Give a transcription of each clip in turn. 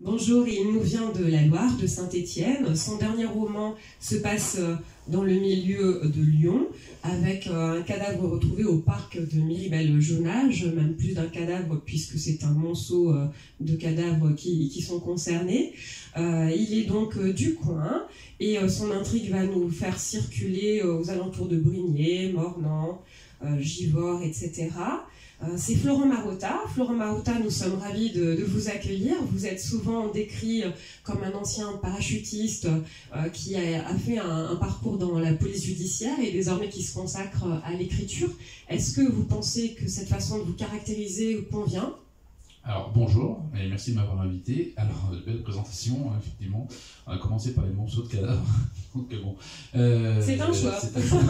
Bonjour, il nous vient de la Loire, de Saint-Étienne. Son dernier roman se passe dans le milieu de Lyon, avec un cadavre retrouvé au parc de Miribel-Jonage, même plus d'un cadavre puisque c'est un monceau de cadavres qui sont concernés. Il est donc du coin et son intrigue va nous faire circuler aux alentours de Brignais, Mornan, Givors, etc. C'est Florent Marotta. Florent Marotta, nous sommes ravis de vous accueillir. Vous êtes souvent décrit comme un ancien parachutiste qui a fait un parcours dans la police judiciaire et désormais qui se consacre à l'écriture. Est-ce que vous pensez que cette façon de vous caractériser vous convient ? Alors bonjour et merci de m'avoir invité. Alors belle présentation, effectivement. On a commencé par les morceaux de cadavres. Donc bon. C'est un choix. C'est un choix.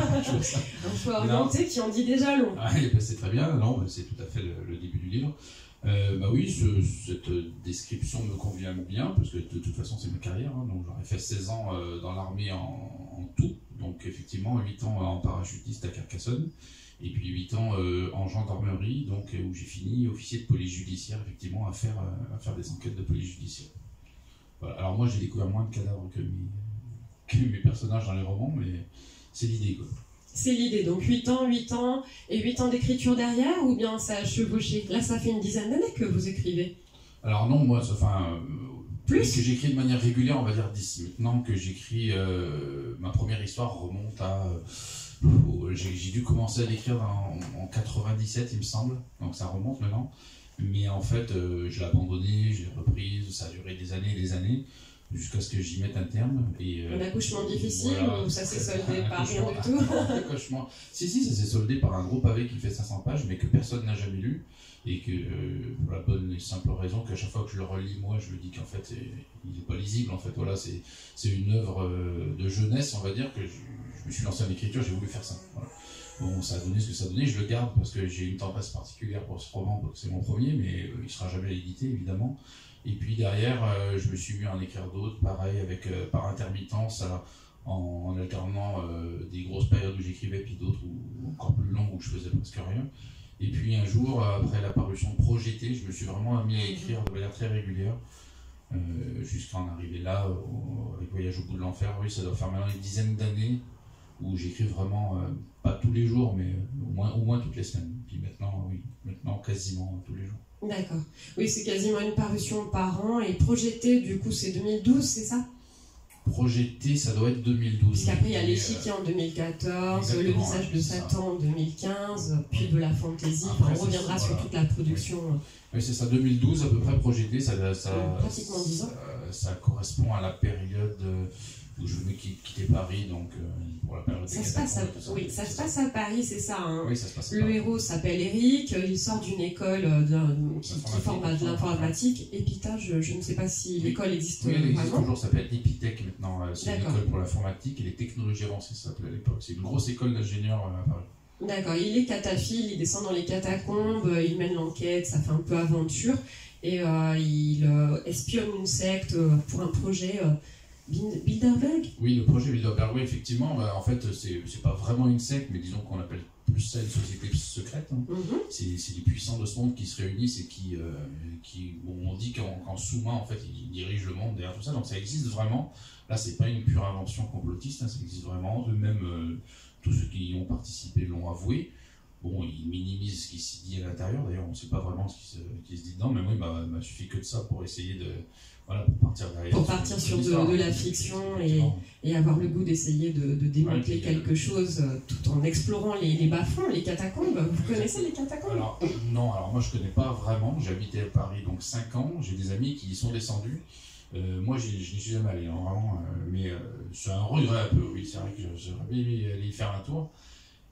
Un choix orienté qui en dit déjà long. Ah, c'est très bien. Non, c'est tout à fait le début du livre. Bah oui, cette description me convient bien parce que de toute façon c'est ma carrière. Hein, donc j'aurais fait 16 ans dans l'armée en tout. Donc effectivement 8 ans en parachutiste à Carcassonne. Et puis 8 ans en gendarmerie, donc où j'ai fini officier de police judiciaire, effectivement, à faire des enquêtes de police judiciaire. Voilà. Alors moi, j'ai découvert moins de cadavres que mes personnages dans les romans, mais c'est l'idée, quoi. C'est l'idée, donc 8 ans, et 8 ans d'écriture derrière, ou bien ça a chevauché? Là, ça fait une dizaine d'années que vous écrivez. Alors non, moi, plus que j'écris de manière régulière, on va dire 10. Maintenant que j'écris, ma première histoire remonte à... j'ai dû commencer à l'écrire en 97, il me semble, donc ça remonte maintenant. Mais en fait, je l'ai abandonné, je l'ai reprise, ça a duré des années, jusqu'à ce que j'y mette un terme. Un accouchement difficile, voilà, ou ça s'est soldé par rien du tout? Un accouchement. Si, ça s'est soldé par un gros pavé qui fait 500 pages, mais que personne n'a jamais lu. Et que, pour la bonne et simple raison qu'à chaque fois que je le relis, moi, je me dis qu'en fait, il n'est pas lisible. En fait, voilà, c'est une œuvre de jeunesse, on va dire, que je me suis lancé en écriture, j'ai voulu faire ça. Voilà. Bon, ça a donné ce que ça a donné, je le garde parce que j'ai une tendresse particulière pour ce roman, parce que c'est mon premier, mais il ne sera jamais édité, évidemment. Et puis derrière, je me suis mis à en écrire d'autres, pareil, par intermittence, en alternant des grosses périodes où j'écrivais, puis d'autres encore plus longues où je faisais presque rien. Et puis un jour, après la parution de Projeté, je me suis vraiment mis à écrire de manière très régulière, jusqu'à en arriver là, avec Voyage au bout de l'enfer. Oui, ça doit faire maintenant une dizaine d'années où j'écris vraiment, pas tous les jours, mais au moins toutes les semaines. Puis maintenant quasiment tous les jours. D'accord. Oui, c'est quasiment une parution par an. Et Projeté, du coup, c'est 2012, c'est ça? Projeté, ça doit être 2012. Parce qu'après, il y a L'échiquier en 2014, Le visage de Satan en 2015, puis de la fantaisie. Enfin, on reviendra sur toute la production. Oui, c'est ça, 2012 à peu près, Projeté. Pratiquement 10 ans. Ça correspond à la période où je venais quitter Paris, donc pour la période ça se passe à Paris, c'est ça. Hein. Oui, ça se passe à Le Paris. héros s'appelle Eric, il sort d'une école qui forme à de l'informatique. Epita, je ne sais pas si l'école existe oui, elle existe vraiment. toujours, ça s'appelle Epitech maintenant. C'est une école pour l'informatique et les technologies avancées, ça s'appelait à l'époque. C'est une grosse école d'ingénieurs à Paris. D'accord, il est cataphile, il descend dans les catacombes, il mène l'enquête, ça fait un peu aventure. Et il espionne une secte pour un projet... Bilderberg? Oui, le projet Bilderberg, oui, effectivement. En fait, c'est pas vraiment une secte, mais disons qu'on appelle plus ça une société secrète. Hein. C'est les puissants de ce monde qui se réunissent et on dit qu'en sous-main, en fait, ils dirigent le monde derrière tout ça. Donc ça existe vraiment. Là, c'est pas une pure invention complotiste, hein, ça existe vraiment. Eux-mêmes, tous ceux qui y ont participé l'ont avoué. Bon, ils minimisent ce qui s'y dit à l'intérieur. D'ailleurs, on ne sait pas vraiment ce qui se dit dedans. Mais moi, il m'a suffi que de ça pour essayer pour partir derrière. Pour partir sur de la fiction et avoir le goût d'essayer de démanteler quelque chose tout en explorant les bas-fonds, les catacombes. Vous connaissez les catacombes? Non, alors moi je connais pas vraiment. J'ai habité à Paris donc 5 ans. J'ai des amis qui y sont descendus. Moi je n'y suis jamais allé, hein, vraiment. Mais c'est un regret un peu, oui. C'est vrai que j'aurais bien aimé aller y faire un tour.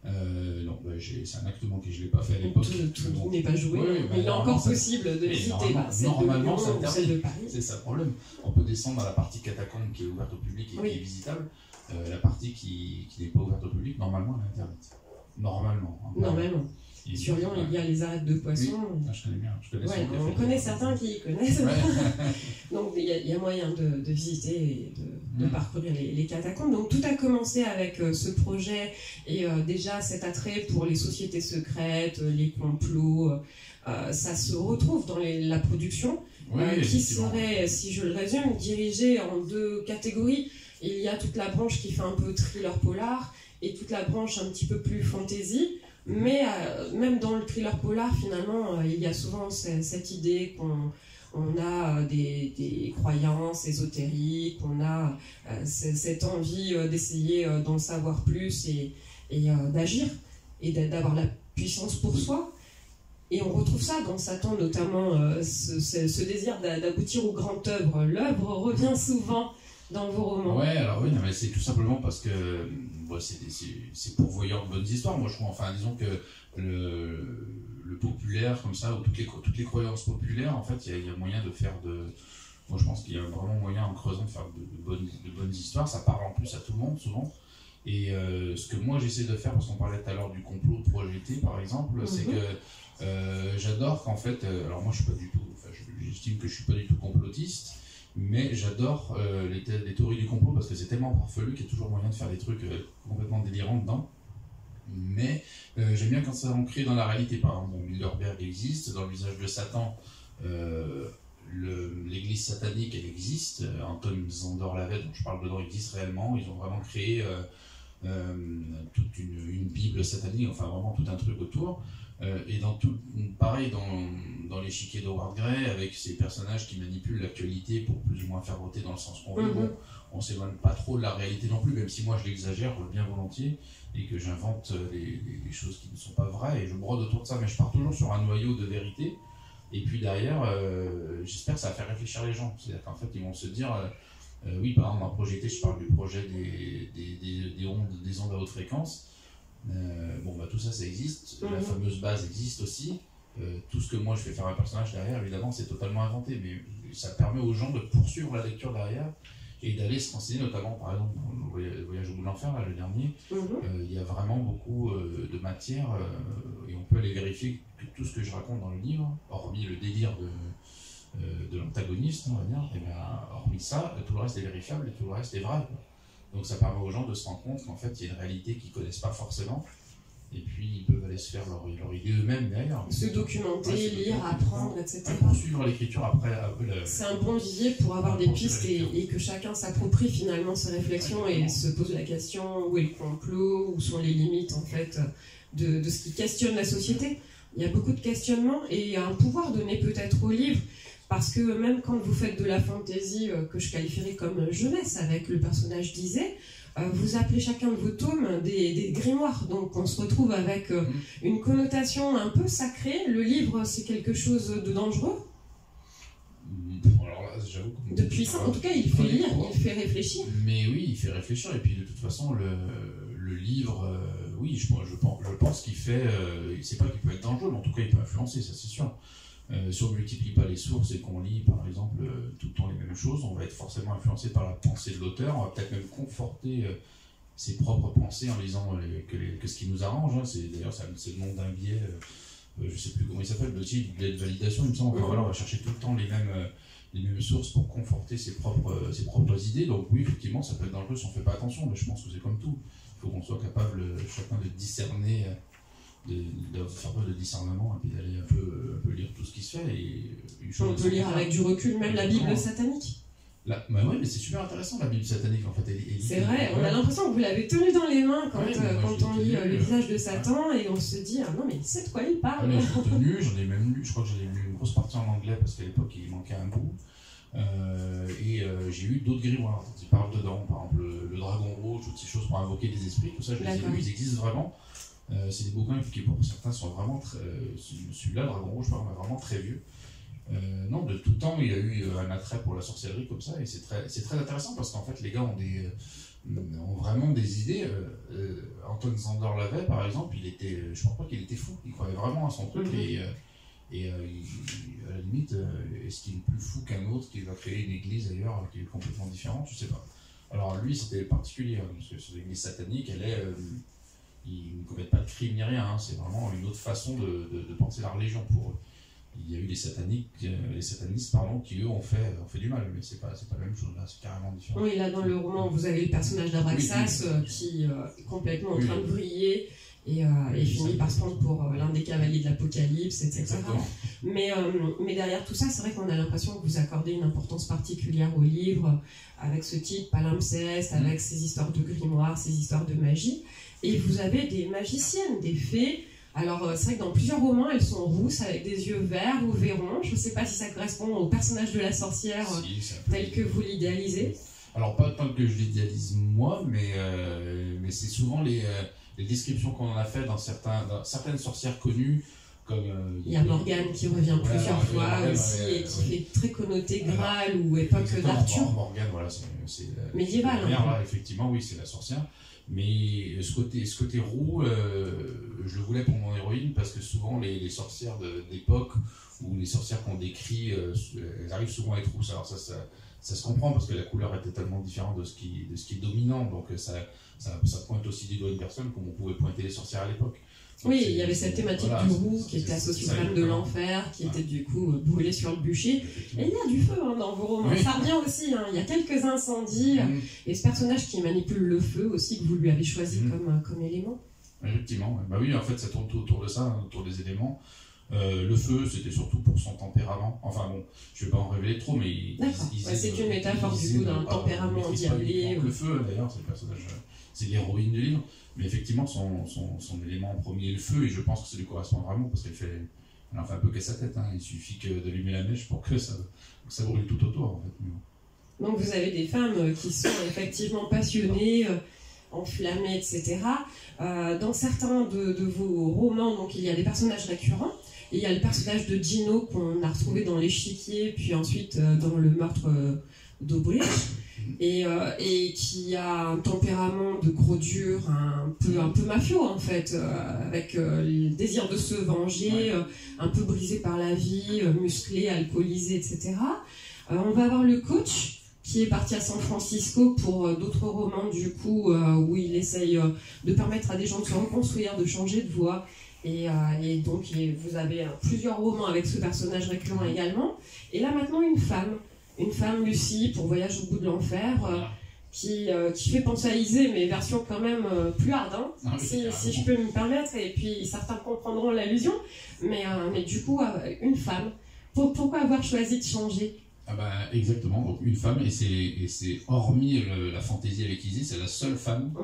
Non, c'est un acte manqué, je ne l'ai pas fait à l'époque. Tout n'est pas joué, mais il est encore possible de visiter normalement, celle de Paris. C'est ça le problème. On peut descendre dans la partie catacombe qui est ouverte au public et qui est visitable. La partie qui n'est pas ouverte au public, normalement, elle est interdite. Normalement. Normalement. Sur Lyon, il y a les arêtes de poissons. Oui. Ah, je connais bien. Ouais, on connaît certains qui y connaissent. Ouais. Donc il y a moyen de visiter et de parcourir les catacombes. Donc tout a commencé avec ce projet et déjà cet attrait pour les sociétés secrètes, les complots. Ça se retrouve dans la production, qui serait, si je le résume, dirigée en 2 catégories. Il y a toute la branche qui fait un peu thriller polar et toute la branche un petit peu plus fantasy. Mais même dans le thriller polar, finalement, il y a souvent cette idée qu'on a des croyances ésotériques, on a cette envie d'essayer d'en savoir plus et d'agir et d'avoir la puissance pour soi. Et on retrouve ça dans Satan, notamment ce désir d'aboutir aux grandes œuvres. L'œuvre revient souvent dans vos romans. Ouais, alors oui, non, mais c'est tout simplement parce que c'est pourvoyeur de bonnes histoires. Moi, je trouve, enfin, disons que le populaire, comme ça, ou toutes les croyances populaires, en fait, il y a moyen de faire de... Moi, je pense qu'il y a vraiment moyen, en creusant, de faire de bonnes histoires. Ça parle en plus à tout le monde, souvent. Et ce que moi, j'essaie de faire, parce qu'on parlait tout à l'heure du complot projeté, par exemple, c'est que j'adore qu'en fait... alors moi, je suis pas du tout... Enfin, j'estime que je suis pas du tout complotiste, mais j'adore les théories du complot parce que c'est tellement farfelu qu'il y a toujours moyen de faire des trucs complètement délirants dedans. Mais j'aime bien quand c'est ancré dans la réalité. Par exemple, Bilderberg existe, dans le visage de Satan, l'église satanique, elle existe. Anton Szandor-Laved, dont je parle dedans, existe réellement. Ils ont vraiment créé toute une Bible satanique, enfin vraiment tout un truc autour. Et dans tout, pareil dans l'échiquier d'Howard Gray, avec ces personnages qui manipulent l'actualité pour plus ou moins faire voter dans le sens qu'on veut. Bon, on s'éloigne pas trop de la réalité non plus, même si moi je l'exagère bien volontiers et que j'invente des choses qui ne sont pas vraies et je brode autour de ça, mais je pars toujours sur un noyau de vérité. Et puis derrière, j'espère que ça va faire réfléchir les gens. C'est-à-dire qu'en fait, ils vont se dire, oui, par exemple, dans Projeté, je parle du projet des ondes à haute fréquence. Bon, bah tout ça, ça existe. La fameuse base existe aussi. Tout ce que moi je fais faire un personnage derrière, évidemment, c'est totalement inventé, mais ça permet aux gens de poursuivre la lecture derrière et d'aller se renseigner, notamment par exemple dans le Voyage au bout de l'enfer, là, le dernier. Il y a vraiment beaucoup de matière et on peut aller vérifier que tout ce que je raconte dans le livre, hormis le délire de l'antagoniste, on va dire, et bien, hormis ça, tout le reste est vérifiable et tout le reste est vrai, quoi. Donc ça permet aux gens de se rendre compte qu'en fait il y a une réalité qu'ils ne connaissent pas forcément. Et puis ils peuvent aller se faire leur idée eux-mêmes derrière. Se documenter, lire, apprendre, etc. Poursuivre l'écriture après. C'est un bon vivier pour avoir des pistes et que chacun s'approprie finalement ses réflexions et se pose la question où est le complot, où sont les limites en fait de ce qui questionne la société. Il y a beaucoup de questionnements et il y a un pouvoir donné peut-être au livre. Parce que même quand vous faites de la fantaisie que je qualifierais comme jeunesse avec le personnage d'Isée, vous appelez chacun de vos tomes des grimoires. Donc on se retrouve avec une connotation un peu sacrée. Le livre, c'est quelque chose de dangereux. Alors là, j'avoue que... De puissant. En tout cas, il fait lire, il fait réfléchir. Mais oui, il fait réfléchir. Et puis de toute façon, le livre, oui, je pense qu'il fait... c'est pas qu'il peut être dangereux, mais en tout cas, il peut influencer, ça c'est sûr. Si on ne multiplie pas les sources et qu'on lit par exemple tout le temps les mêmes choses, on va être forcément influencé par la pensée de l'auteur, on va peut-être même conforter ses propres pensées en lisant que ce qui nous arrange, hein. D'ailleurs c'est le nom d'un biais, je ne sais plus comment il s'appelle, le titre, biais de validation il me semble, enfin, voilà, on va chercher tout le temps les mêmes sources pour conforter ses propres idées, donc oui effectivement ça peut être dangereux si on ne fait pas attention, mais je pense que c'est comme tout, il faut qu'on soit capable chacun de discerner, de faire un peu de discernement et puis d'aller un peu lire tout ce qui se fait. Et on peut lire avec du recul même la Bible satanique. Bah oui, mais c'est super intéressant la Bible satanique en fait. C'est vrai, on a l'impression que vous l'avez tenue dans les mains quand on lit le visage de Satan et on se dit ah non mais il sait de quoi il parle. Je l'ai tenu, j'en ai même lu, je crois que j'en ai lu une grosse partie en anglais parce qu'à l'époque il manquait un bout. J'ai eu d'autres grimoires qui parlent dedans, par exemple le dragon rouge, toutes ces choses pour invoquer des esprits, tout ça je les ai lus, ils existent vraiment. C'est des bouquins qui pour certains sont vraiment celui-là, Dragon Rouge, par exemple, est vraiment très vieux. Non, de tout temps, il y a eu un attrait pour la sorcellerie comme ça, et c'est très intéressant parce qu'en fait, les gars ont vraiment des idées. Anton Szandor-Laved, par exemple, je pense pas qu'il était fou, il croyait vraiment à son truc, et à la limite, est-ce qu'il est plus fou qu'un autre qui va créer une église ailleurs qui est complètement différente, je sais pas. Alors lui, c'était particulier, parce que sur l'église satanique, elle est... ils ne commettent pas de crime ni rien, hein. C'est vraiment une autre façon de penser la religion pour eux. Il y a eu les satanistes pardon, qui eux ont fait du mal, mais c'est pas la même chose, là c'est carrément différent. Oui, là dans le roman vous avez le personnage d'Abraxas qui est complètement en train de briller et finit par se prendre pour l'un des cavaliers de l'Apocalypse, etc. Mais derrière tout ça, c'est vrai qu'on a l'impression que vous accordez une importance particulière au livre, avec ce titre, palimpseste, avec ces histoires de grimoire, ces histoires de magie. Et vous avez des magiciennes, des fées. Alors, c'est vrai que dans plusieurs romans, elles sont rousses, avec des yeux verts ou verrons. Je ne sais pas si ça correspond au personnage de la sorcière tel que vous l'idéalisez. Alors, pas tant que je l'idéalise moi, mais c'est souvent les descriptions qu'on en a fait dans certaines sorcières connues. Comme, il y a Morgane qui revient plusieurs fois aussi et qui fait très connoté Graal ou époque d'Arthur. Morgane, voilà, c'est médiéval. Effectivement, oui, c'est la sorcière. Mais ce côté roux, je le voulais pour mon héroïne parce que souvent les sorcières d'époque ou les sorcières qu'on décrit, elles arrivent souvent à être rousses. Alors ça se comprend parce que la couleur était tellement différente de ce qui est dominant, donc ça pointe aussi du doigt une personne comme on pouvait pointer les sorcières à l'époque. Oui, il y avait cette thématique du roux qui était associée au flamme de l'enfer, qui était du coup brûlée sur le bûcher. Et il y a du feu dans vos romans. Ça revient aussi, il y a quelques incendies. Et ce personnage qui manipule le feu aussi, que vous lui avez choisi comme élément. Effectivement. Bah oui, en fait, ça tourne tout autour de ça, autour des éléments. Le feu, c'était surtout pour son tempérament. Enfin bon, je ne vais pas en révéler trop, mais... c'est une métaphore du coup d'un tempérament endiablé. Le feu, d'ailleurs, c'est le personnage... C'est l'héroïne du livre, mais effectivement, son élément premier est le feu, et je pense que ça lui correspond vraiment, parce qu'elle en fait un peu qu'à sa tête, hein. Il suffit d'allumer la mèche pour que ça brûle tout autour, en fait. Donc vous avez des femmes qui sont effectivement passionnées, enflammées, etc. Dans certains de vos romans, donc, il y a des personnages récurrents, et il y a le personnage de Gino qu'on a retrouvé dans l'échiquier, puis ensuite dans le meurtre d'Aubrich. Et qui a un tempérament de gros dur un peu mafieux en fait, avec le désir de se venger, un peu brisé par la vie, musclé, alcoolisé, etc. On va avoir le coach qui est parti à San Francisco pour d'autres romans du coup où il essaye de permettre à des gens de se reconstruire, de changer de voie. Et donc vous avez plusieurs romans avec ce personnage récurrent également. Et là maintenant une femme, Lucie, pour Voyage au bout de l'enfer, qui fait penser à Isée, mais version quand même plus hard, hein, si je peux me permettre, et puis certains comprendront l'allusion, mais du coup, une femme. Pourquoi avoir choisi de changer ? Exactement, donc une femme, et c'est hormis la fantaisie avec Isée, c'est la seule femme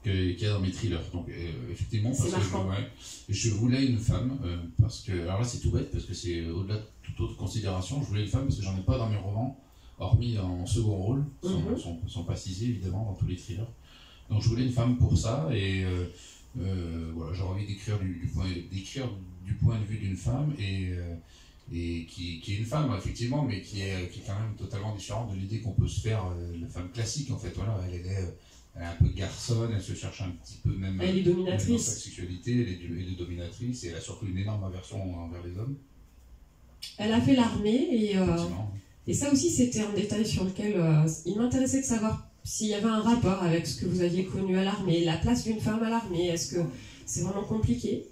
qu'il y a dans mes thrillers. Donc effectivement, parce que je voulais une femme, parce que, alors là c'est tout bête, parce que c'est au-delà de toute autre considération, je voulais une femme parce que j'en ai pas dans mes romans, hormis en second rôle, sont pas cisés évidemment dans tous les thrillers. Donc je voulais une femme pour ça, et voilà, j'aurais envie d'écrire du point de vue d'une femme, et qui est une femme effectivement, mais qui est quand même totalement différente de l'idée qu'on peut se faire la femme classique en fait. Voilà, elle est un peu garçonne, elle se cherche un petit peu même. Elle est dominatrice. Dans sa sexualité, elle est dominatrice, et elle a surtout une énorme aversion envers les hommes. Elle a fait l'armée, et ça aussi c'était un détail sur lequel il m'intéressait de savoir s'il y avait un rapport avec ce que vous aviez connu à l'armée, la place d'une femme à l'armée. Est-ce que c'est vraiment compliqué ?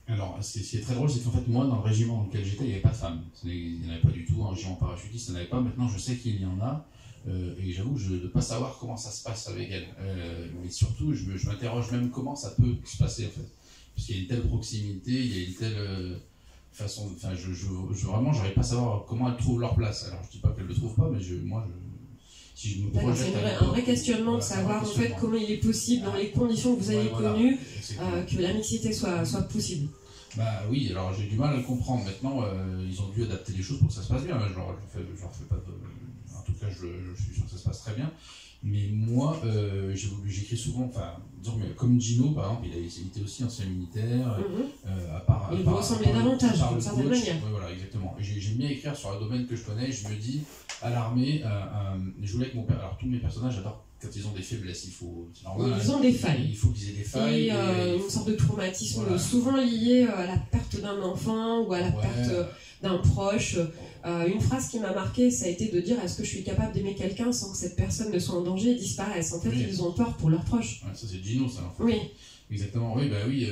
Alors, ce qui est très drôle, c'est qu'en fait, moi, dans le régiment dans lequel j'étais, il n'y avait pas de femmes. Il n'y en avait pas du tout. Un régiment parachutiste, il n'y en avait pas. Maintenant, je sais qu'il y en a. Et j'avoue, je ne veux pas savoir comment ça se passe avec elle. Mais surtout, je m'interroge même comment ça peut se passer, en fait. Parce qu'il y a une telle proximité, il y a une telle façon... Enfin, vraiment, je n'arrive pas à savoir comment elles trouvent leur place. Alors, je ne dis pas qu'elles ne le trouvent pas, mais si je me projette... C'est un vrai questionnement de savoir, en fait, comment il est possible, dans les conditions que vous avez connues, que la mixité soit possible. Oui, alors j'ai du mal à le comprendre. Maintenant, ils ont dû adapter les choses pour que ça se passe bien. Je leur fais pas de... En tout cas, je suis sûr que ça se passe très bien. Mais moi, j'écris souvent, disons, comme Gino, par exemple, il était aussi ancien militaire. Il vous ressemblait davantage, d'une certaine manière. Oui, voilà, exactement. Et j'aime bien écrire sur un domaine que je connais. Je me dis, à l'armée, je voulais que mon père... Alors, tous mes personnages, j'adore quand ils ont des faiblesses. C'est normal. Ils ont des failles. Il faut qu'ils aient des failles. Et une sorte de traumatisme souvent lié à la perte d'un enfant ou à la perte d'un proche. Une phrase qui m'a marquée, ça a été de dire: est-ce que je suis capable d'aimer quelqu'un sans que cette personne ne soit en danger et disparaisse? En fait, oui. Ils ont peur pour leurs proches. Ouais, ça c'est Gino, ça. En fait. Oui. Exactement, oui, bah oui.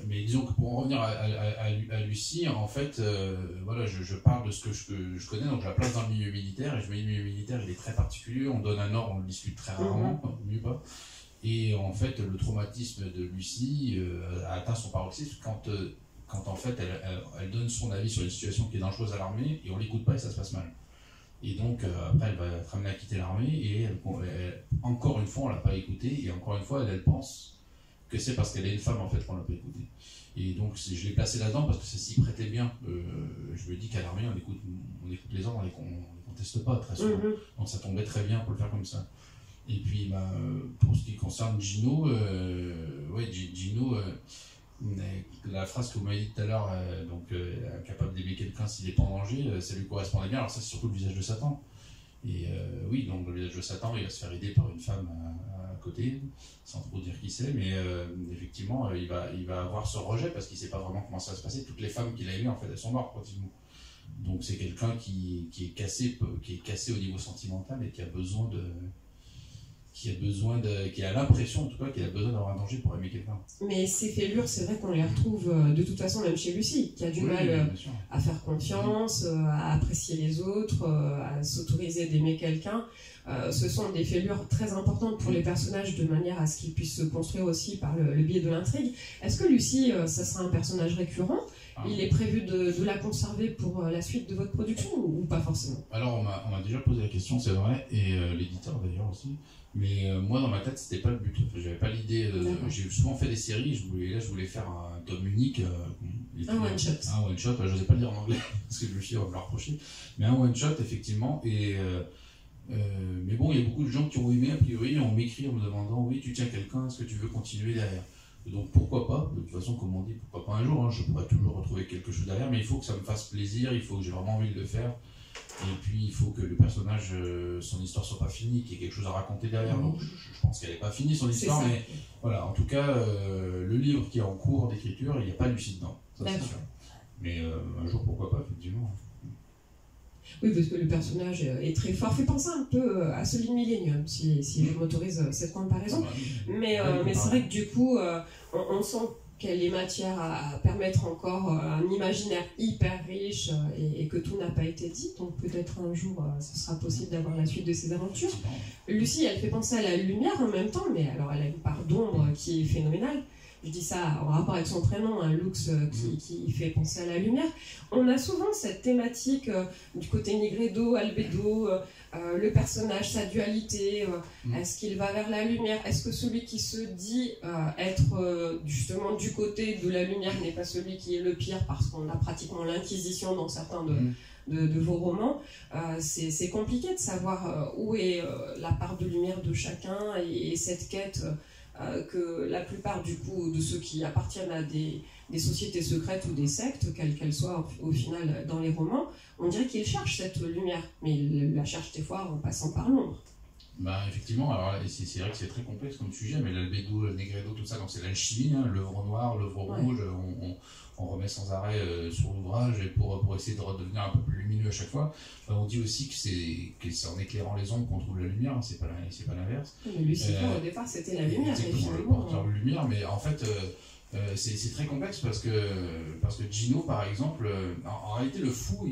Mais disons que pour en revenir à Lucie, en fait, voilà, je parle de ce que je connais, donc je la place dans le milieu militaire, et je me dis: le milieu militaire, il est très particulier, on donne un ordre, on le discute très rarement, mieux pas. Et en fait, le traumatisme de Lucie a atteint son paroxysme quand en fait, elle donne son avis sur une situation qui est dangereuse à l'armée, et on l'écoute pas et ça se passe mal. Et donc, après, elle va être amenée à quitter l'armée, et encore une fois, on l'a pas écoutée, et encore une fois, elle pense que c'est parce qu'elle est une femme en fait qu'on l'a pas écoutée. Et donc je l'ai placé là-dedans parce que ça s'y prêtait bien. Je me dis qu'à l'armée on écoute les ordres, on les conteste pas très souvent. Donc ça tombait très bien pour le faire comme ça. Et puis pour ce qui concerne Gino, Gino, la phrase que vous m'avez dit tout à l'heure, incapable d'aimer quelqu'un s'il n'est pas en danger, ça lui correspondait bien. Alors ça c'est surtout le visage de Satan. Et oui, donc le visage de Satan, il va se faire aider par une femme à côté, sans trop dire qui c'est, mais effectivement, il va avoir ce rejet parce qu'il ne sait pas vraiment comment ça va se passer. Toutes les femmes qu'il a aimées, en fait, elles sont mortes pratiquement. Donc c'est quelqu'un qui est cassé au niveau sentimental et qui a l'impression en tout cas qu'il a besoin d'avoir un danger pour aimer quelqu'un. Mais ces fêlures, c'est vrai qu'on les retrouve de toute façon même chez Lucie, qui a du mal à faire confiance, à apprécier les autres, à s'autoriser d'aimer quelqu'un. Ce sont des fêlures très importantes pour les personnages de manière à ce qu'ils puissent se construire aussi par le biais de l'intrigue. Est-ce que Lucie, ça sera un personnage récurrent? Il est prévu de la conserver pour la suite de votre production ou pas forcément? Alors on m'a déjà posé la question, c'est vrai, et l'éditeur d'ailleurs aussi. Mais moi dans ma tête c'était pas le but. J'avais pas l'idée. J'ai souvent fait des séries. Je voulais faire un tome unique. Un one shot. Un one shot. J'osais pas le dire en anglais parce que je me suis dit on va me le reprocher. Mais un one shot effectivement. Mais bon, il y a beaucoup de gens qui ont aimé a priori. On m'écrit en me demandant: oui, tu tiens quelqu'un, est-ce que tu veux continuer derrière? Donc pourquoi pas, de toute façon comme on dit, pourquoi pas un jour, je pourrais toujours retrouver quelque chose derrière, mais il faut que ça me fasse plaisir, il faut que j'ai vraiment envie de le faire, et puis il faut que le personnage, son histoire soit pas finie, qu'il y ait quelque chose à raconter derrière, donc je pense qu'elle n'est pas finie son histoire, mais voilà, en tout cas, le livre qui est en cours d'écriture, il n'y a pas Lucie dedans, ça c'est sûr. Mais un jour pourquoi pas, effectivement. Oui, parce que le personnage est très fort. Fait penser un peu à celui de Millennium, si je m'autorise cette comparaison. Mais c'est vrai que du coup, on sent qu'elle est matière à permettre encore un imaginaire hyper riche et que tout n'a pas été dit. Donc peut-être un jour, ce sera possible d'avoir la suite de ses aventures. Lucie, elle fait penser à la lumière en même temps, mais alors elle a une part d'ombre qui est phénoménale. Je dis ça en rapport avec son prénom, Lux, qui fait penser à la lumière. On a souvent cette thématique du côté Nigredo, Albedo, le personnage, sa dualité, est-ce qu'il va vers la lumière? Est-ce que celui qui se dit être justement du côté de la lumière n'est pas celui qui est le pire, parce qu'on a pratiquement l'inquisition dans certains de vos romans? C'est compliqué de savoir où est la part de lumière de chacun et cette quête que la plupart du coup de ceux qui appartiennent à des sociétés secrètes ou des sectes, quelles qu'elles soient au final dans les romans, on dirait qu'ils cherchent cette lumière, mais ils la cherchent des fois en passant par l'ombre. Effectivement, alors c'est vrai que c'est très complexe comme sujet, mais l'albédo, le négredo, tout ça, donc c'est l'alchimie, l'œuvre noire, l'œuvre rouge, on remet sans arrêt sur l'ouvrage et pour essayer de redevenir un peu plus lumineux à chaque fois. On dit aussi que c'est en éclairant les ombres qu'on trouve la lumière, c'est pas l'inverse. Mais Lucifer au départ c'était la lumière. Exactement, le porteur de lumière, mais en fait c'est très complexe parce que Gino par exemple, en réalité le fou,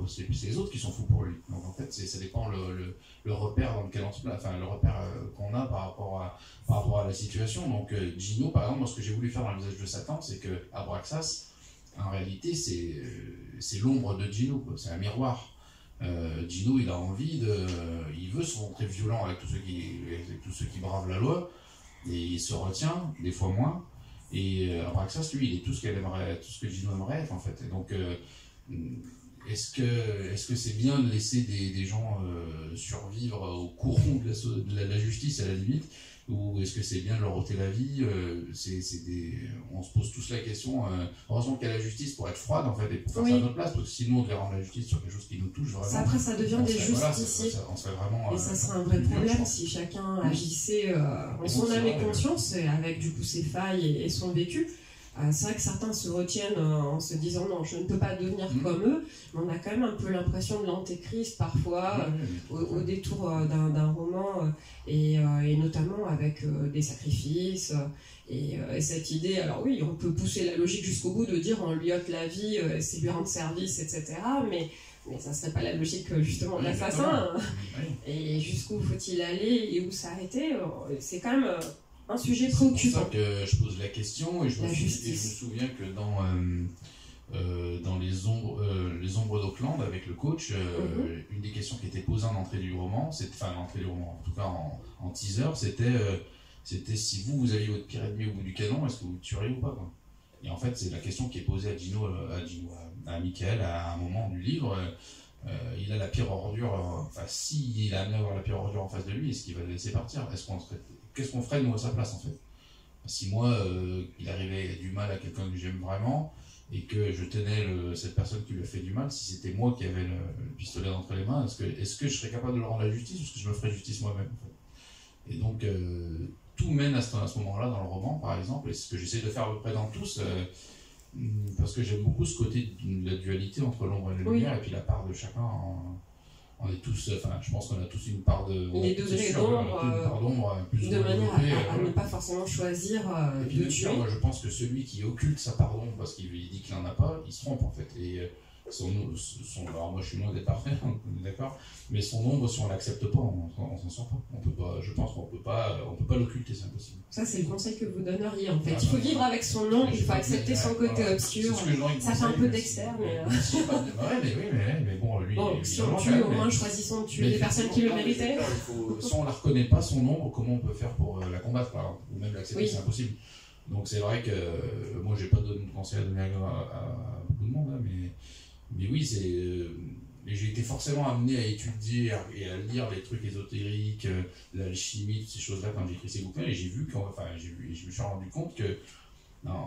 c'est les autres qui sont fous pour lui. Donc en fait, ça dépend le repère dans lequel on se place, enfin le repère qu'on a par rapport à la situation. Donc Gino, par exemple, moi ce que j'ai voulu faire dans le visage de Satan, c'est que Abraxas, en réalité, c'est l'ombre de Gino, quoi. C'est un miroir. Gino, il a envie il veut se montrer violent avec tous ceux qui bravent la loi, et il se retient, des fois moins. Et Abraxas, lui, il est tout ce que Gino aimerait être en fait. Et donc est-ce que c'est bien de laisser des gens survivre au courant de la justice à la limite, ou est-ce que c'est bien de leur ôter la vie? On se pose tous la question. Heureusement qu'il y a la justice pour être froide en fait et pour faire ça à notre place, parce que sinon on devait rendre la justice sur quelque chose qui nous touche vraiment. Après ça devient des justiciers. On serait vraiment, et ça serait un vrai problème si chacun agissait en son âme et conscience, avec du coup ses failles et son vécu. C'est vrai que certains se retiennent en se disant non, je ne peux pas devenir comme eux, mais on a quand même un peu l'impression de l'antéchrist parfois au détour d'un roman et notamment avec des sacrifices et cette idée, alors oui, on peut pousser la logique jusqu'au bout de dire on lui ôte la vie, c'est lui rendre service, etc. Mais ça ne serait pas la logique justement de l'assassin. Et jusqu'où faut-il aller et où s'arrêter, c'est quand même un sujet préoccupant. C'est pour ça que je pose la question et je me souviens que dans les ombres d'Auckland avec le coach, une des questions qui était posée en entrée du roman, en tout cas en teaser, c'était si vous aviez votre pire ennemi au bout du canon, est-ce que vous le tueriez ou pas, quoi. Et en fait, c'est la question qui est posée à Michael à un moment du livre. Il a la pire ordure, s'il a amené à avoir la pire ordure en face de lui, est-ce qu'il va le laisser partir? Qu'est-ce qu'on ferait nous à sa place en fait? Si moi, il arrivait du mal à quelqu'un que j'aime vraiment et que je tenais cette personne qui lui a fait du mal, si c'était moi qui avais le pistolet entre les mains, est-ce que je serais capable de le rendre la justice ou est-ce que je me ferais justice moi-même en fait? Et donc, tout mène à ce moment-là dans le roman, par exemple, et c'est ce que j'essaie de faire à peu près dans tous, parce que j'aime beaucoup ce côté de la dualité entre l'ombre et la lumière, et puis la part de chacun. On est tous, je pense qu'on a tous une part de... Les degrés d'ombre, de manière à ne pas forcément choisir de tuer. Moi, je pense que celui qui occulte sa part d'ombre parce qu'il dit qu'il n'en a pas, il se trompe en fait. Et alors moi je suis loin d'être parfait, on est d'accord, mais son ombre, si on ne l'accepte pas, on s'en sort pas. On peut pas. Je pense qu'on peut pas l'occulter, c'est impossible. Ça, c'est le conseil que vous donneriez en fait. Il faut vivre avec son ombre, il faut accepter son côté obscur. Ça fait un peu Dexter, mais. Mais bon, lui. Bon, si on tue, au moins choisissons de tuer les personnes qui le méritaient. Si on ne la reconnaît pas, son ombre, comment on peut faire pour la combattre, par exemple, ou même l'accepter, c'est impossible. Donc c'est vrai que moi, j'ai pas de conseil à donner à beaucoup de monde, hein, mais oui, j'ai été forcément amené à étudier et à lire les trucs ésotériques, l'alchimie, toutes ces choses-là quand j'ai écrit ces bouquins, et j'ai vu je me suis rendu compte que...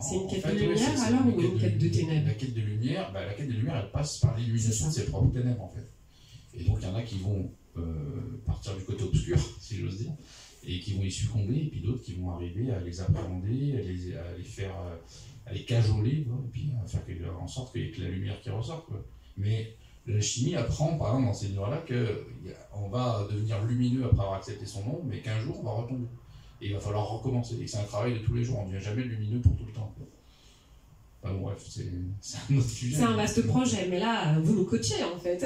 C'est une quête de lumière alors ou une quête de ténèbres? La quête de lumière, elle passe par l'illumination de ses propres ténèbres en fait. Et donc il y en a qui vont partir du côté obscur, si j'ose dire, et qui vont y succomber, et puis d'autres qui vont arriver à les appréhender, à les cajoler, quoi, et puis à faire en sorte qu'il y ait que la lumière qui ressort, quoi. Mais la chimie apprend, par exemple, dans ces livres-là, qu'on va devenir lumineux après avoir accepté son ombre, mais qu'un jour, on va retomber. Et il va falloir recommencer. Et c'est un travail de tous les jours, on ne devient jamais lumineux pour tout le temps. Enfin, bon, bref, c'est un autre sujet. C'est un vaste projet, mais là, vous nous coachez, en fait.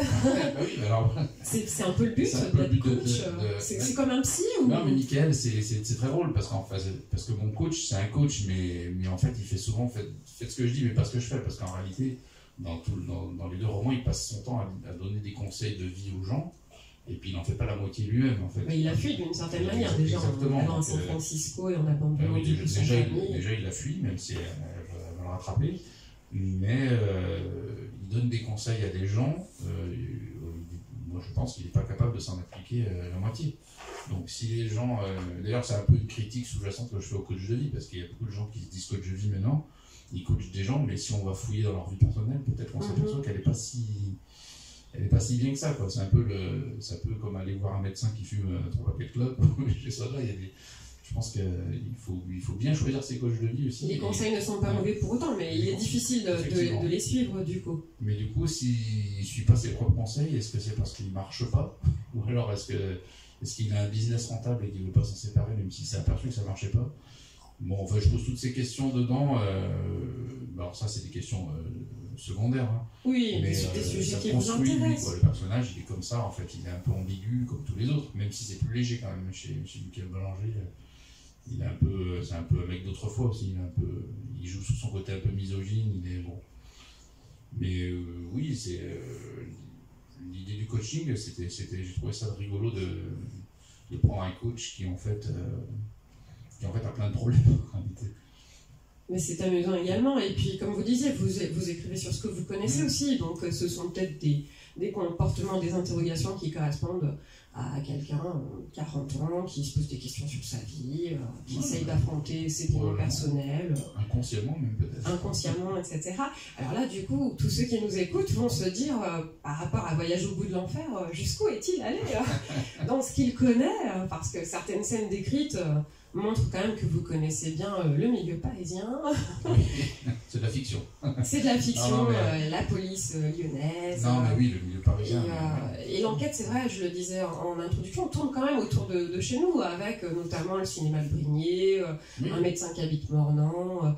Oui, alors... C'est un peu le but d'être coach. C'est comme un psy ou... Non, mais Michael, c'est très drôle, parce que mon coach, c'est un coach, mais en fait, il fait souvent, faites ce que je dis, mais pas ce que je fais, parce qu'en réalité, dans les deux romans, il passe son temps à donner des conseils de vie aux gens, et puis il n'en fait pas la moitié lui-même, en fait. Mais il a fui d'une certaine manière, déjà, en allant à San Francisco et en abandonnant sa famille. Déjà, il a fui, même si elle va le rattraper, mais il donne des conseils à des gens, moi je pense qu'il n'est pas capable de s'en appliquer la moitié. Donc si les gens... D'ailleurs, c'est un peu une critique sous-jacente que je fais au coach de vie, parce qu'il y a beaucoup de gens qui se disent coach de vie maintenant, ils coachent des gens, mais si on va fouiller dans leur vie personnelle, peut-être qu'on s'aperçoit qu'elle n'est pas si bien que ça, quoi. C'est un peu comme aller voir un médecin qui fume 3 paquets de clopes. Je pense qu'il faut bien choisir ses coachs de vie aussi. Les conseils ne sont pas mauvais pour autant, mais il est difficile de les suivre du coup. Mais du coup, s'il ne suit pas ses propres conseils, est-ce que c'est parce qu'il ne marche pas? Ou alors est-ce qu'il a un business rentable et qu'il ne veut pas s'en séparer, même s'il s'est aperçu que ça ne marchait pas? Bon, enfin, je pose toutes ces questions dedans. Alors ça, c'est des questions secondaires. Hein. Oui, mais c'est des sujets qui vous intéressent. Le personnage, il est comme ça, en fait. Il est un peu ambigu, comme tous les autres, même si c'est plus léger quand même chez Michael Bellanger. C'est un peu un mec d'autrefois aussi. Il joue sur son côté un peu misogyne. Il est bon. Mais oui, c'est l'idée du coaching. J'ai trouvé ça rigolo de prendre un coach qui en fait a plein de problèmes en réalité. Mais c'est amusant également. Et puis, comme vous disiez, vous écrivez sur ce que vous connaissez aussi. Donc, ce sont peut-être des comportements, des interrogations qui correspondent à quelqu'un 40 ans qui se pose des questions sur sa vie, qui essaye d'affronter ses démons personnels. Inconsciemment même peut-être. Inconsciemment, etc. Alors là, du coup, tous ceux qui nous écoutent vont se dire, par rapport à Voyage au bout de l'enfer, jusqu'où est-il allé dans ce qu'il connaît, parce que certaines scènes décrites montre quand même que vous connaissez bien le milieu parisien. Oui, c'est de la fiction. C'est de la fiction, Non, mais... la police lyonnaise. Non, mais oui, le milieu parisien. Et l'enquête, c'est vrai, je le disais en introduction, tourne quand même autour de chez nous, avec notamment le cinéma de Brigné, un médecin qui habite Mornan,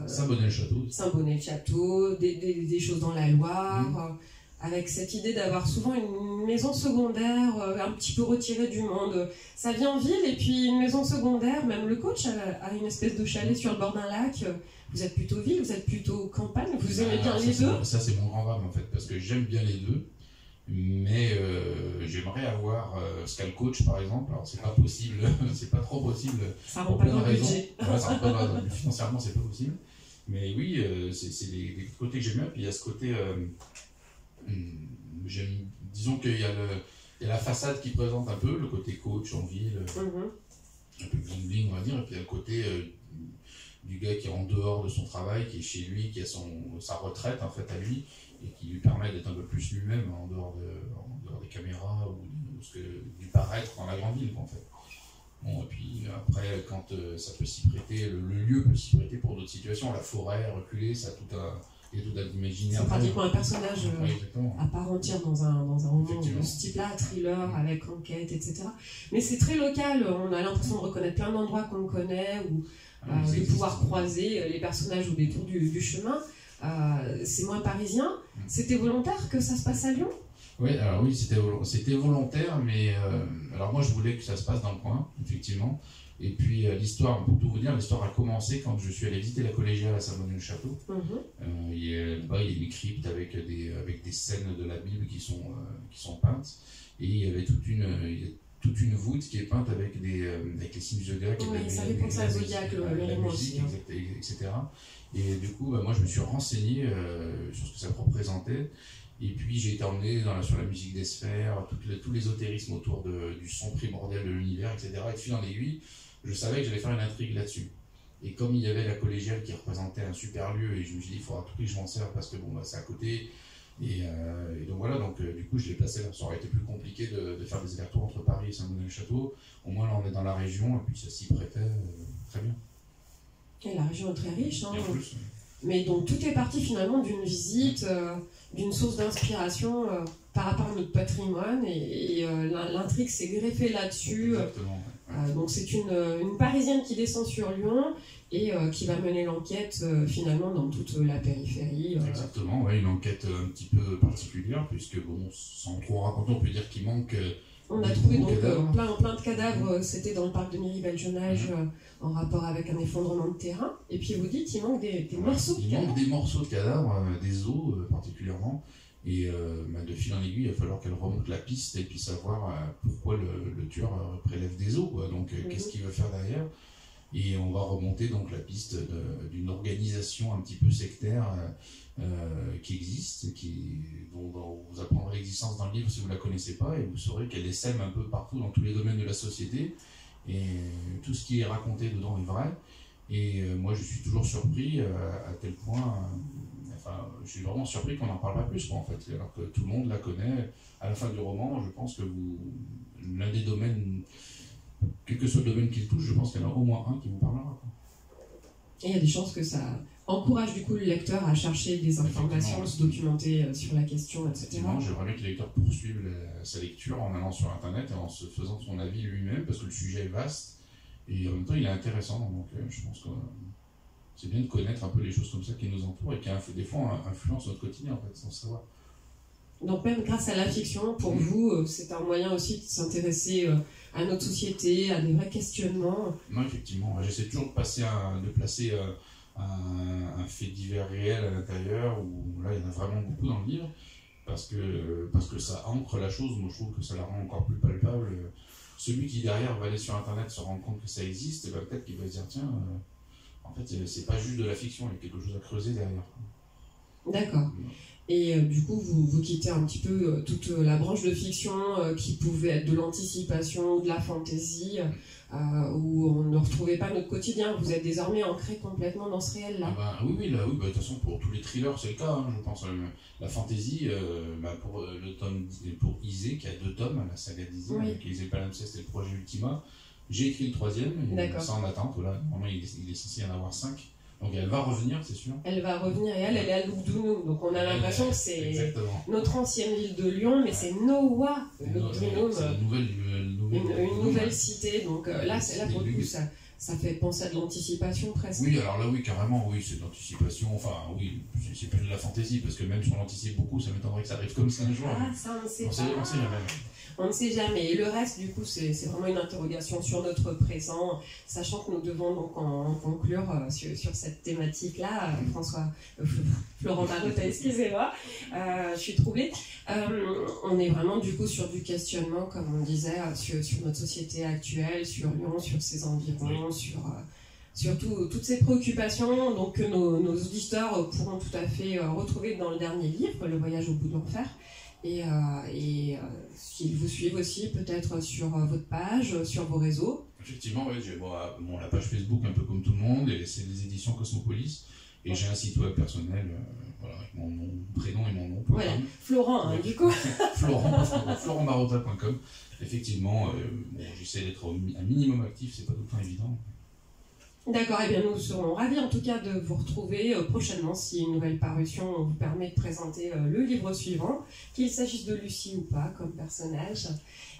Saint-Bonnet-le-Château. Saint-Bonnet-le-Château, des choses dans la Loire, avec cette idée d'avoir souvent une maison secondaire un petit peu retirée du monde. Ça vit en ville, et puis une maison secondaire, même le coach a une espèce de chalet sur le bord d'un lac. Vous êtes plutôt ville, vous êtes plutôt campagne, vous aimez bien les deux? Ça, c'est mon grand drame, en fait, parce que j'aime bien les deux, mais j'aimerais avoir ce qu'a le coach, par exemple. Alors, c'est pas possible, c'est pas trop possible. Ça rentre pas dans le budget. Ouais, ça rentre pas dans financièrement, c'est pas possible. Mais oui, c'est les côtés que j'aime bien, puis il y a ce côté... disons qu'il y a la façade qui présente un peu, le côté coach en ville, un peu bling-bling, on va dire, et puis il y a le côté... du gars qui est en dehors de son travail, qui est chez lui, qui a sa retraite en fait à lui, et qui lui permet d'être un peu plus lui-même en dehors des caméras ou du paraître dans la grande ville en fait. Bon, et puis après, quand ça peut s'y prêter, le lieu peut s'y prêter pour d'autres situations, la forêt reculée, ça a tout à l'imaginaire. C'est pratiquement un personnage à part entière dans un roman de ce type-là, thriller avec enquête, etc. Mais c'est très local, on a l'impression de reconnaître plein d'endroits qu'on connaît, ou de pouvoir croiser les personnages au détour du chemin. C'est moins parisien. C'était volontaire que ça se passe à Lyon? Oui, alors oui, c'était volontaire, mais alors moi je voulais que ça se passe dans le coin, effectivement. Et puis l'histoire, pour tout vous dire, l'histoire a commencé quand je suis allé visiter la collégiale à Saint-Bonnet-le-Château. Là-bas, il y a une crypte avec des scènes de la Bible qui sont peintes. Et il y avait toute une voûte qui est peinte avec les signes du zodiaque, ça fait penser à Zodiac, la musique, etc. Et du coup, moi je me suis renseigné sur ce que ça représentait. Et puis j'ai été emmené sur la musique des sphères, tout l'ésotérisme autour du son primordial de l'univers, etc. Et de fil en aiguille, je savais que j'allais faire une intrigue là-dessus. Et comme il y avait la collégiale qui représentait un super lieu, et je me suis dit, il faudra tout prix que je m'en serve parce que c'est à côté. Et donc voilà, du coup je l'ai placé là. Ça aurait été plus compliqué de faire des allers-retours entre Paris et Saint-Bonnet-le-Château. Au moins là on est dans la région, et puis ça s'y prêtait très bien. Et la région est très riche, hein. En plus, mais donc tout est parti finalement d'une visite, d'une source d'inspiration par rapport à notre patrimoine, et l'intrigue s'est greffée là-dessus. Exactement. Donc c'est une Parisienne qui descend sur Lyon et qui va mener l'enquête finalement dans toute la périphérie. Exactement, ouais, une enquête un petit peu particulière, puisque sans trop raconter, on peut dire qu'il manque... On a trouvé donc plein de cadavres, c'était dans le parc de Miribel-Jonage, en rapport avec un effondrement de terrain. Et puis vous dites qu'il manque des morceaux de cadavres. Il manque des morceaux de cadavres, des os particulièrement. Et de fil en aiguille, il va falloir qu'elle remonte la piste et puis savoir pourquoi le tueur prélève des os. Donc qu'est-ce qu'il veut faire derrière. Et on va remonter donc la piste d'une organisation un petit peu sectaire qui existe, dont vous apprendrez l'existence dans le livre si vous ne la connaissez pas, et vous saurez qu'elle essaime un peu partout dans tous les domaines de la société, et tout ce qui est raconté dedans est vrai. Et moi je suis toujours surpris à tel point, je suis vraiment surpris qu'on n'en parle pas plus, en fait, alors que tout le monde la connaît. À la fin du roman, je pense que l'un des domaines, quel que soit le domaine qu'il touche, je pense qu'il y en a au moins un qui vous parlera. Et il y a des chances que ça encourage du coup le lecteur à chercher des informations, se documenter sur la question, etc. Effectivement, j'aimerais bien que le lecteur poursuive sa lecture en allant sur Internet et en se faisant son avis lui-même, parce que le sujet est vaste et en même temps il est intéressant. Donc je pense que c'est bien de connaître un peu les choses comme ça qui nous entourent et qui des fois influencent notre quotidien, en fait, sans savoir. Donc même grâce à la fiction, pour vous, c'est un moyen aussi de s'intéresser à notre société, à des vrais questionnements. Non, effectivement. J'essaie toujours de placer un fait divers réel à l'intérieur, où là, il y en a vraiment beaucoup dans le livre, parce que ça ancre la chose. Moi, je trouve que ça la rend encore plus palpable. Celui qui, derrière, va aller sur Internet se rendre compte que ça existe, et peut-être qu'il va se dire, tiens, en fait, c'est pas juste de la fiction, il y a quelque chose à creuser derrière. D'accord. Et du coup, vous quittez un petit peu toute la branche de fiction qui pouvait être de l'anticipation, de la fantaisie, où on ne retrouvait pas notre quotidien. Vous êtes désormais ancré complètement dans ce réel-là. Oui, de toute façon, pour tous les thrillers, c'est le cas, hein, je pense. La fantaisie, pour Isée, qui a 2 tomes, la saga d'Isée, avec Isée Palimpseste et le projet Ultima, J'ai écrit le 3e, D'accord. ça en attente, voilà. Normalement il est censé y en avoir 5. Donc elle va revenir, c'est sûr. Elle va revenir et elle est à Lugdunum. Donc on a l'impression que c'est Exactement. notre ancienne ville de Lyon, mais c'est Noa Lugdunum. C'est Une nouvelle cité. Donc là, pour le coup, ça fait penser à de l'anticipation presque. Oui, alors là, oui, carrément, oui, c'est de l'anticipation. Enfin, oui, c'est plus de la fantaisie, parce que même si on anticipe beaucoup, ça m'étonnerait que ça arrive comme ça un jour. Ah, ça, on ne sait pas. On sait jamais. On ne sait jamais. Et le reste, du coup, c'est vraiment une interrogation sur notre présent, sachant que nous devons donc en conclure sur cette thématique-là. Florent Marotta, excusez-moi, je suis troublée. On est vraiment, du coup, sur du questionnement, comme on disait, sur notre société actuelle, sur Lyon, sur ses environs, sur toutes ces préoccupations donc, que nos auditeurs pourront tout à fait retrouver dans le dernier livre, Le voyage au bout de l'enfer. Et s'ils vous suivent aussi, peut-être sur votre page, sur vos réseaux. Effectivement, oui, j'ai la page Facebook un peu comme tout le monde, et c'est les éditions Cosmopolis. Et j'ai un site web personnel, voilà, avec mon nom, prénom et mon nom. Voilà, Florent, du coup. florentmarotta.com. Effectivement, j'essaie d'être un minimum actif, c'est pas tout le temps évident. D'accord, et bien nous serons ravis en tout cas de vous retrouver prochainement si une nouvelle parution vous permet de présenter le livre suivant, qu'il s'agisse de Lucie ou pas comme personnage.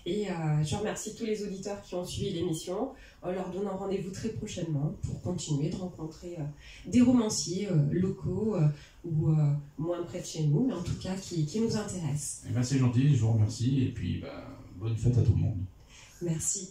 Et je remercie tous les auditeurs qui ont suivi l'émission, en leur donnant rendez-vous très prochainement pour continuer de rencontrer des romanciers locaux ou moins près de chez nous, mais en tout cas qui nous intéressent. C'est gentil, je vous remercie et puis bonne fête à tout le monde. Merci.